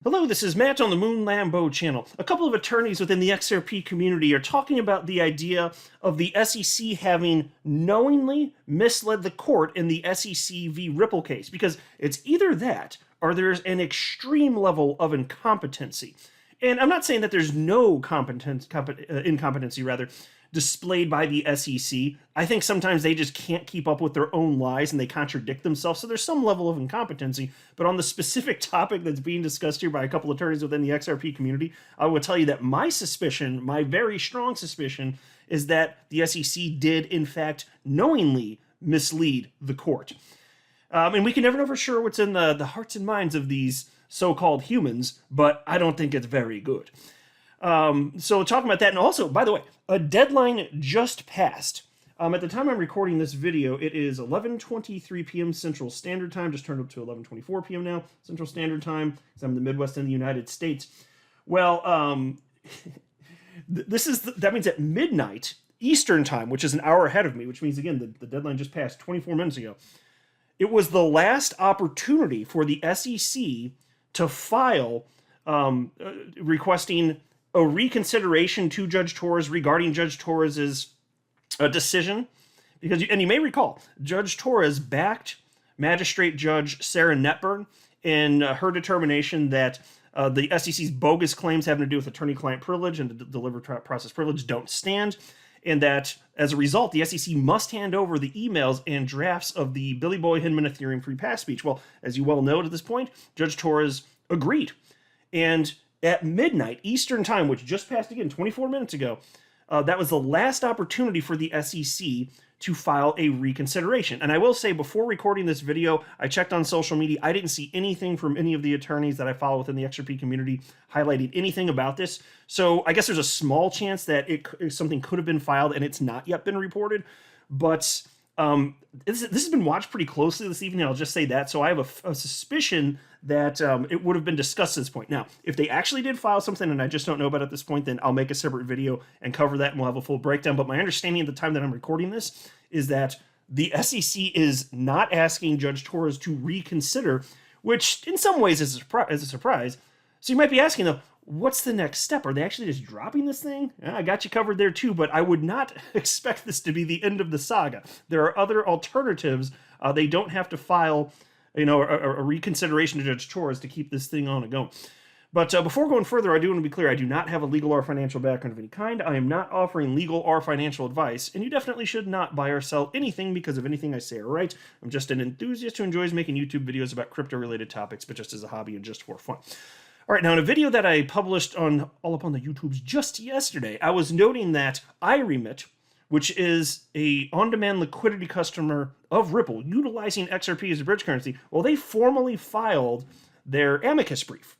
Hello, this is Matt on the Moon Lambo channel. A couple of attorneys within the XRP community are talking about the idea of the SEC having knowingly misled the court in the SEC v. Ripple case, because it's either that or there's an extreme level of incompetency. And I'm not saying that there's no incompetency, displayed by the SEC. I think sometimes they just can't keep up with their own lies and they contradict themselves. So there's some level of incompetency. But on the specific topic that's being discussed here by a couple of attorneys within the XRP community, I will tell you that my suspicion, my very strong suspicion, is that the SEC did, in fact, knowingly mislead the court. And we can never know for sure what's in the hearts and minds of these so-called humans, but I don't think it's very good. So talking about that, and also, by the way, a deadline just passed. At the time I'm recording this video, it is 11:23 p.m. Central Standard Time. Just turned up to 11:24 p.m. now, Central Standard Time, because I'm in the Midwest in the United States. Well, that means at midnight Eastern Time, which is an hour ahead of me, which means, again, the deadline just passed 24 minutes ago. It was the last opportunity for the SEC to file requesting a reconsideration to Judge Torres regarding Judge Torres's decision, because you may recall, Judge Torres backed Magistrate Judge Sarah Netburn in her determination that the SEC's bogus claims having to do with attorney-client privilege and the delivered process privilege don't stand, and that as a result, the SEC must hand over the emails and drafts of the Billy Boy Hinman Ethereum free pass speech. Well, as you well know at this point, Judge Torres agreed, and at midnight Eastern Time, which just passed again 24 minutes ago, that was the last opportunity for the SEC to file a reconsideration. And I will say, before recording this video, I checked on social media. I didn't see anything from any of the attorneys that I follow within the XRP community highlighting anything about this. So I guess there's a small chance that something could have been filed and it's not yet been reported. But this has been watched pretty closely this evening. I'll just say that. So I have a suspicion that it would have been discussed at this point. Now, if they actually did file something and I just don't know about it at this point, then I'll make a separate video and cover that, and we'll have a full breakdown. But my understanding at the time that I'm recording this is that the SEC is not asking Judge Torres to reconsider, which in some ways is a surprise. So you might be asking, though, what's the next step? Are they actually just dropping this thing? I got you covered there too, but I would not expect this to be the end of the saga. There are other alternatives. They don't have to file, a reconsideration to Judge Torres to keep this thing on and going. But before going further, I do want to be clear, I do not have a legal or financial background of any kind. I am not offering legal or financial advice, and you definitely should not buy or sell anything because of anything I say or write. I'm just an enthusiast who enjoys making YouTube videos about crypto-related topics, but just as a hobby and just for fun. All right, now in a video that I published all up on the YouTubes just yesterday, I was noting that iRemit, which is a on-demand liquidity customer of Ripple, utilizing XRP as a bridge currency, well, they formally filed their amicus brief,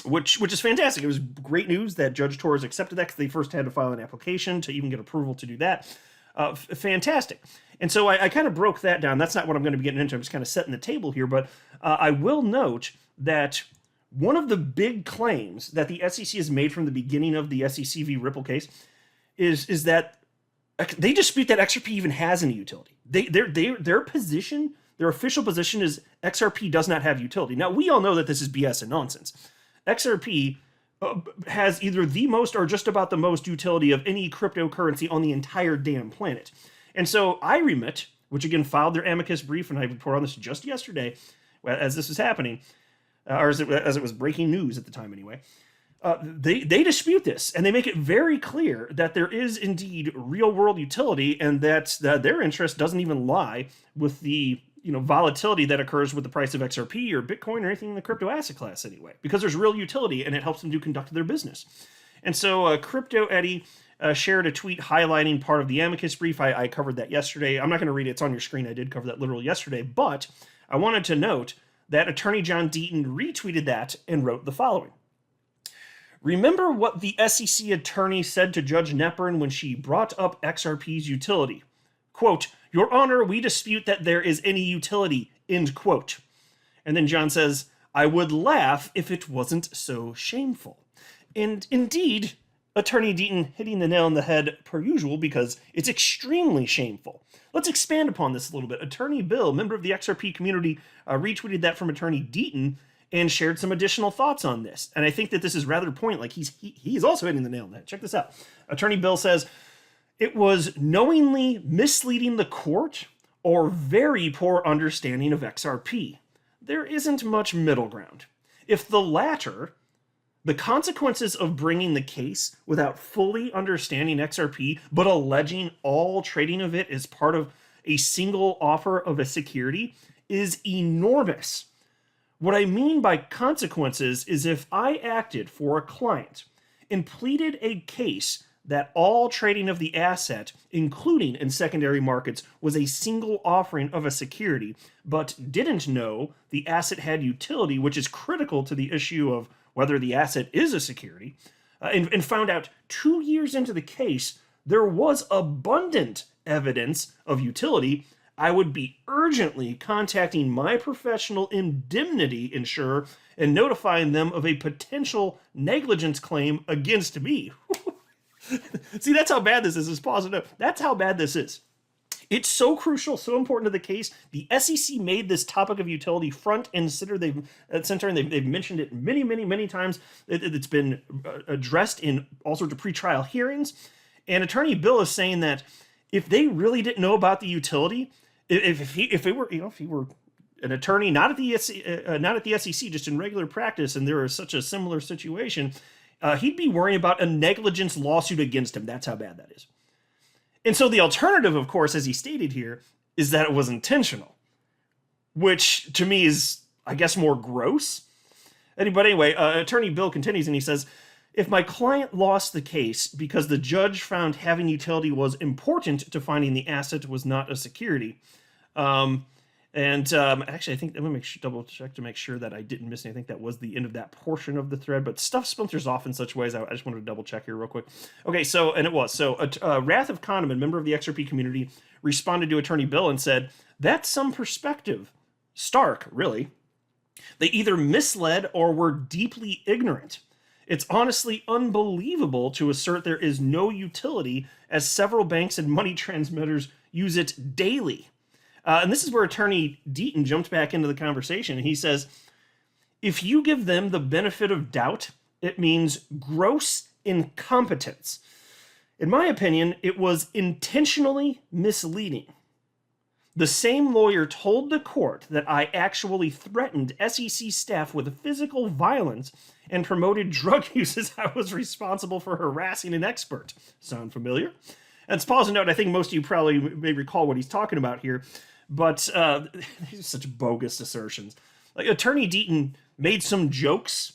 which is fantastic. It was great news that Judge Torres accepted that, because they first had to file an application to even get approval to do that. Fantastic. And so I kind of broke that down. That's not what I'm going to be getting into. I'm just kind of setting the table here, but I will note that one of the big claims that the SEC has made from the beginning of the SEC v. Ripple case is that they dispute that XRP even has any utility. Their position, their official position, is XRP does not have utility. Now, we all know that this is BS and nonsense. XRP has either the most or just about the most utility of any cryptocurrency on the entire damn planet. And so iRemit, which again filed their amicus brief, and I reported on this just yesterday as this was happening, or as it was breaking news at the time anyway, they dispute this, and they make it very clear that there is indeed real-world utility, and that their interest doesn't even lie with the volatility that occurs with the price of XRP or Bitcoin or anything in the crypto asset class anyway, because there's real utility, and it helps them to conduct their business. And so Crypto Eddie shared a tweet highlighting part of the amicus brief. I covered that yesterday. I'm not going to read it. It's on your screen. I did cover that literally yesterday, but I wanted to note that attorney John Deaton retweeted that and wrote the following. Remember what the SEC attorney said to Judge Netburn when she brought up XRP's utility. Quote, "Your Honor, we dispute that there is any utility," end quote. And then John says, "I would laugh if it wasn't so shameful." And indeed, Attorney Deaton hitting the nail on the head per usual, because it's extremely shameful. Let's expand upon this a little bit. Attorney Bill, member of the XRP community, retweeted that from Attorney Deaton, and shared some additional thoughts on this. And I think that this is rather point. Like he's also hitting the nail on that. Check this out. Attorney Bill says, it was knowingly misleading the court or very poor understanding of XRP. There isn't much middle ground. If the latter, the consequences of bringing the case without fully understanding XRP, but alleging all trading of it as part of a single offer of a security, is enormous. What I mean by consequences is if I acted for a client and pleaded a case that all trading of the asset, including in secondary markets, was a single offering of a security, but didn't know the asset had utility, which is critical to the issue of whether the asset is a security, and found out 2 years into the case there was abundant evidence of utility, I would be urgently contacting my professional indemnity insurer and notifying them of a potential negligence claim against me. See, that's how bad this is. It's positive. That's how bad this is. It's so crucial, so important to the case. The SEC made this topic of utility front and center. They've mentioned it many, many, many times. It's been addressed in all sorts of pretrial hearings. And Attorney Bill is saying that if they really didn't know about the utility, if he were an attorney not at the SEC, just in regular practice, and there was such a similar situation, he'd be worrying about a negligence lawsuit against him. That's how bad that is. And so the alternative, of course, as he stated here, is that it was intentional, which to me is, I guess, more gross. But anyway, Attorney Bill continues and he says, if my client lost the case because the judge found having utility was important to finding the asset was not a security, actually, I think, let me double check to make sure that I didn't miss anything. That was the end of that portion of the thread, but stuff splinters off in such ways. I just wanted to double check here real quick. Okay, so Wrath of Kahneman, member of the XRP community, responded to Attorney Bill and said, that's some perspective. Stark, really. They either misled or were deeply ignorant. It's honestly unbelievable to assert there is no utility, as several banks and money transmitters use it daily. And this is where Attorney Deaton jumped back into the conversation. He says, if you give them the benefit of doubt, it means gross incompetence. In my opinion, it was intentionally misleading. The same lawyer told the court that I actually threatened SEC staff with physical violence and promoted drug use as I was responsible for harassing an expert. Sound familiar? And to pause and note, I think most of you probably may recall what he's talking about here. But these are such bogus assertions. Like Attorney Deaton made some jokes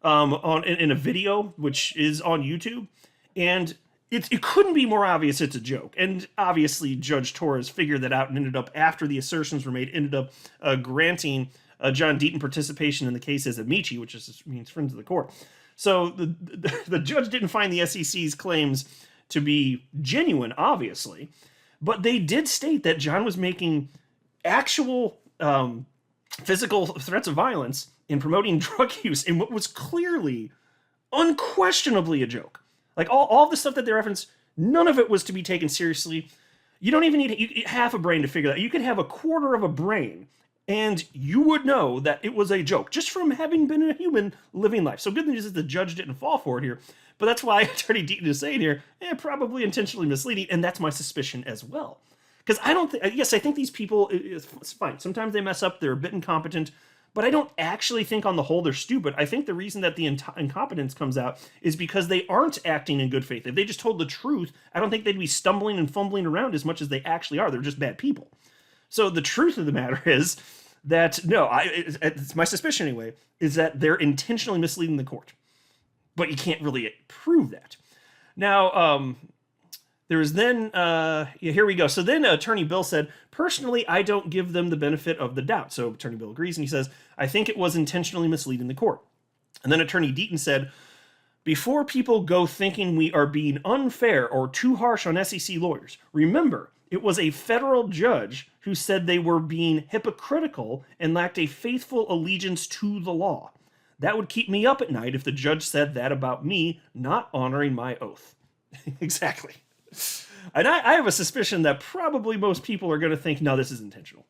in a video, which is on YouTube, and it couldn't be more obvious it's a joke. And obviously, Judge Torres figured that out and ended up, after the assertions were made, ended up granting John Deaton participation in the case as amici, which means friends of the court. So the judge didn't find the SEC's claims to be genuine, obviously. But they did state that John was making actual physical threats of violence and promoting drug use in what was clearly, unquestionably a joke. Like all the stuff that they referenced, none of it was to be taken seriously. You don't even need half a brain to figure that. You could have a quarter of a brain and you would know that it was a joke just from having been a human living life. So good news is the judge didn't fall for it here. But that's why Attorney Deaton is saying here, probably intentionally misleading, and that's my suspicion as well. Because I don't think, yes, I think these people, it's fine. Sometimes they mess up, they're a bit incompetent, but I don't actually think on the whole they're stupid. I think the reason that the incompetence comes out is because they aren't acting in good faith. If they just told the truth, I don't think they'd be stumbling and fumbling around as much as they actually are. They're just bad people. So the truth of the matter is that, it's my suspicion anyway, is that they're intentionally misleading the court. But you can't really prove that. Now, there was then, here we go. So then Attorney Bill said, personally, I don't give them the benefit of the doubt. So Attorney Bill agrees, and he says, I think it was intentionally misleading the court. And then Attorney Deaton said, before people go thinking we are being unfair or too harsh on SEC lawyers, remember, it was a federal judge who said they were being hypocritical and lacked a faithful allegiance to the law. That would keep me up at night if the judge said that about me not honoring my oath. Exactly. And I have a suspicion that probably most people are going to think, no, this is intentional.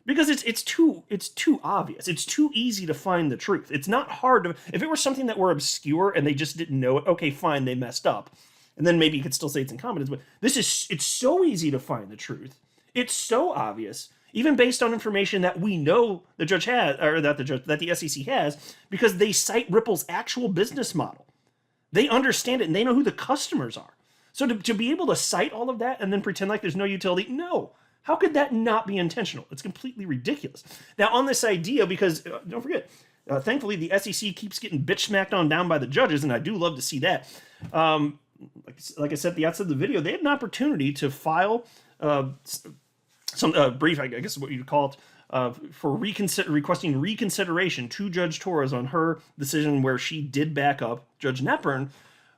Because it's too obvious. It's too easy to find the truth. It's not hard to, if it were something that were obscure and they just didn't know it, okay, fine, they messed up. And then maybe you could still say it's incompetence, but it's so easy to find the truth. It's so obvious, even based on information that we know the judge has, or that the SEC has, because they cite Ripple's actual business model. They understand it and they know who the customers are. So to be able to cite all of that and then pretend like there's no utility, no. How could that not be intentional? It's completely ridiculous. Now, on this idea, because don't forget, thankfully the SEC keeps getting bitch smacked on down by the judges, and I do love to see that. Like I said at the outset of the video, they had an opportunity to file some brief, I guess is what you'd call it, for requesting reconsideration to Judge Torres on her decision where she did back up Judge Netburn.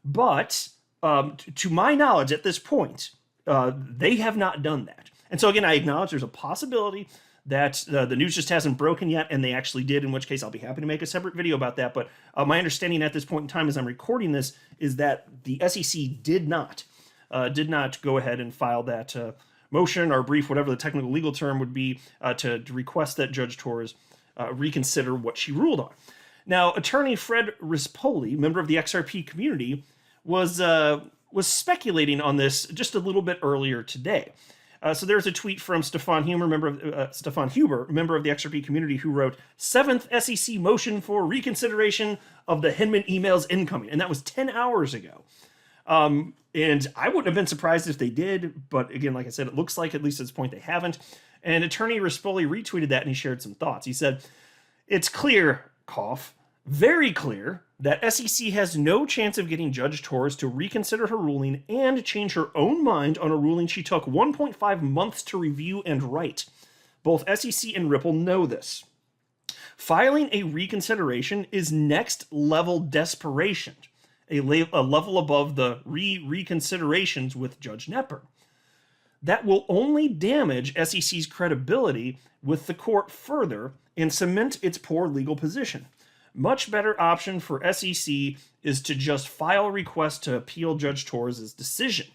But to my knowledge at this point, they have not done that. And so again, I acknowledge there's a possibility that the news just hasn't broken yet, and they actually did, in which case I'll be happy to make a separate video about that. But my understanding at this point in time as I'm recording this is that the SEC did not go ahead and file that motion or brief, whatever the technical legal term would be, to request that Judge Torres reconsider what she ruled on. Now, attorney Fred Rispoli, member of the XRP community, was speculating on this just a little bit earlier today. So there's a tweet from Stefan Huber, member of the XRP community, who wrote, 7th SEC motion for reconsideration of the Hinman emails incoming. And that was 10 hours ago. And I wouldn't have been surprised if they did. But again, like I said, it looks like at least at this point they haven't. And attorney Rispoli retweeted that and he shared some thoughts. He said, it's clear, cough, very clear, that SEC has no chance of getting Judge Torres to reconsider her ruling and change her own mind on a ruling she took 1.5 months to review and write. Both SEC and Ripple know this. Filing a reconsideration is next level desperation, a level above the reconsiderations with Judge Netburn. That will only damage SEC's credibility with the court further and cement its poor legal position. Much better option for SEC is to just file a request to appeal Judge Torres' decision.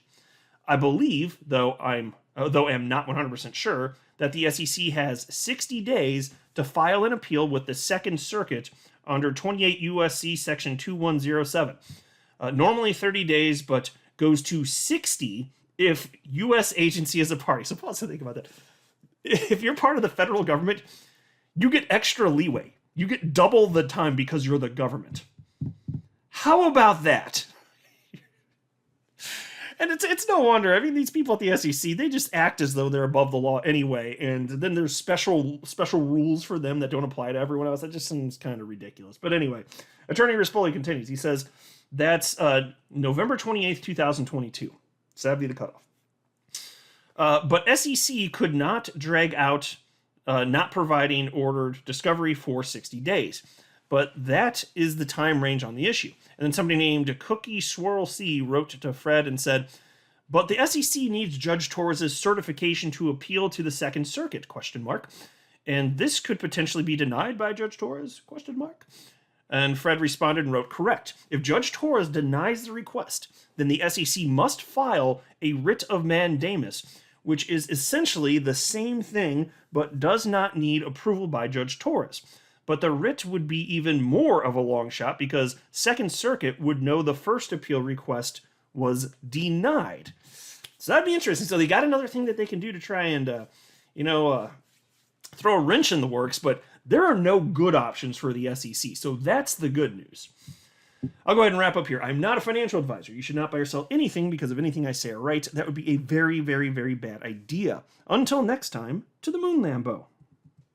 I believe, though I'm not 100% sure, that the SEC has 60 days to file an appeal with the Second Circuit under 28 U.S.C. Section 2107. Normally 30 days, but goes to 60 if U.S. agency is a party. So pause to think about that. If you're part of the federal government, you get extra leeway. You get double the time because you're the government. How about that? And it's no wonder. I mean, these people at the SEC, they just act as though they're above the law anyway. And then there's special rules for them that don't apply to everyone else. That just seems kind of ridiculous. But anyway, attorney Rispoli continues. He says, that's November 28th, 2022. So that'd be the cutoff. But SEC could not drag out not providing ordered discovery for 60 days. But that is the time range on the issue. And then somebody named Cookie Swirl C wrote to Fred and said, but the SEC needs Judge Torres' certification to appeal to the Second Circuit, ? And this could potentially be denied by Judge Torres, ? And Fred responded and wrote, correct. If Judge Torres denies the request, then the SEC must file a writ of mandamus, which is essentially the same thing, but does not need approval by Judge Torres. But the writ would be even more of a long shot because Second Circuit would know the first appeal request was denied. So that'd be interesting. So they got another thing that they can do to try and, throw a wrench in the works, but there are no good options for the SEC. So that's the good news. I'll go ahead and wrap up here. I'm not a financial advisor. You should not buy or sell anything because of anything I say or write. That would be a very, very, very bad idea. Until next time, to the moon, Lambo.